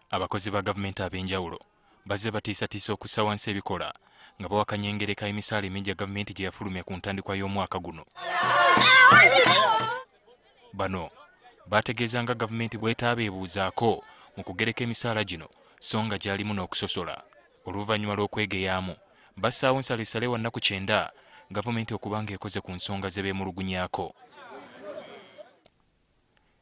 Abakozi ba gavumenti abenjawulo bazze batiisatiisa okussa wansi ebikola nga bawakanya engereka emisaala emingi gavumenti gye yafulumya ku ntandikwa y'omwaka guno. Bano bategeeza nga gavumenti bw'etaaba ebuuzaako mu kugereka emisaala gino so nga gy'alimu n'okusosola. Oluvannyuma lw'okwegeyaamu bassaawo nsaleesale wa nnaku 9 gavumenti okuba ng'ekoze ku nsonga ze beemulugunyaako.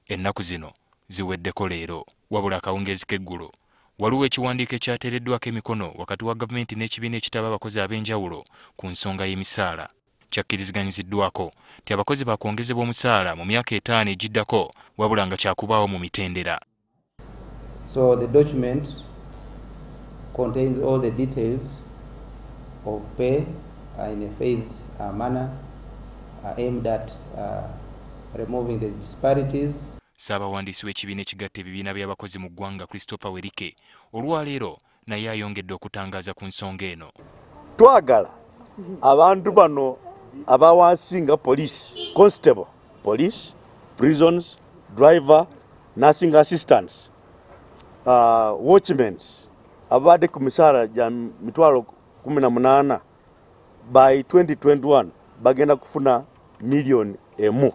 Ennaku zino ziweddeko leero, wabula akawungeezi k'eggulo waliwo ekiwandiiko ekyateereddwako emikono wakati wa gavumenti n'ekibiina ekitaba abakozi abenjawulo ku nsonga y'emisaala. Ky'okubongezebwako nti abakozi baakwongezebwa omusaala mu myaka 5 egiddako wabula nga kyakubaawo mu mitendera. So the document contains all the details of pay in a phased manner aimed at removing the disparities. Ssaabawandiisi w'ekibiina ekigatta ebibiina by'abakozi mu ggwanga Werike olwaleero naye ayongedde okutangaaza ku nsonga eno. Twagala abantu bano abawansi nga police, constable, police, prisons, driver, nursing assistants, watchmen, abadde ku misaala gya mitwalo 18 by 2021 bagenda kufuna million emu.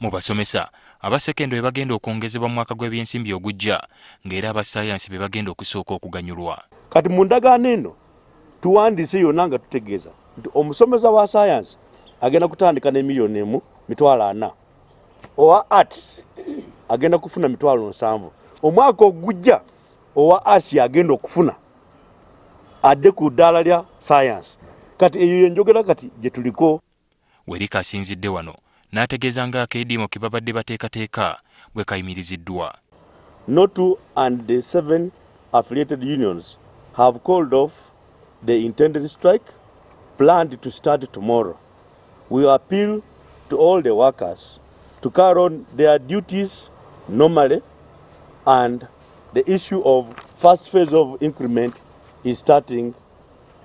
Mu basomesa abasekendule bagenda okwongezebwa mu mwaka gw'ebyensimbi ogujja ng'era abasayansi be bagenda okusooka okuganyulwa. Kati mu ndagaano eno tuwandiise yonna nga tutegeeza nti omusomesa wa sayansi agenda kutandika ne million emu mitwalo 4, owa arts agenda kufuna mitwalo 7. Omwaka ogujja owa arts agenda okufuna adde ku ddaala lya sayansi. Kati eyo yenjogera kati gye tuliko. Werika asinzidde wano n'ategeeza nga akediimo ke babadde bateekateeka bwe kayimiriziddwa. NOTU and the 7 affiliated unions have called off the intended strike planned to start tomorrow. We appeal to all the workers to carry on their duties normally, and the issue of first phase of increment is starting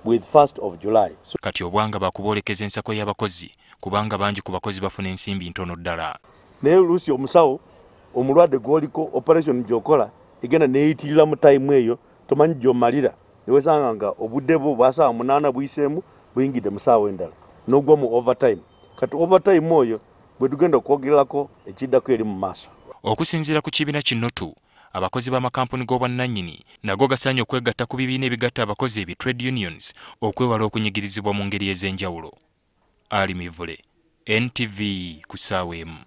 with 1st of July. Kati obwanga bakuboolekeza ensako y'abakozi kubanga bangi ku bakozi bafuna ensimbi ntono ddala. Naye oluusi omusawo omulwadde gw'oliko operation gy'okola egenda neeyitirira mu time eyo tomanyi gy'omalira ne wesanga nga obudde bwo bwa ssaawa 8 buyiseemu buyingidde mu ssaawa endala n'ogwa mu overtime. Kati overtime oyo bwe tugenda okwogererako ekiddako eri mu maaso. Okusinziira ku kibiina kinotu abakozi b'amakampuni g'obwannannyini nago gasaanye okwegatta ku bibiina ebigatta abakozi ebi trade unions okwewala okunyigirizibwa mu ngeri ez'enjawulo. Ali Mivule, NTV ku ssaawa emu.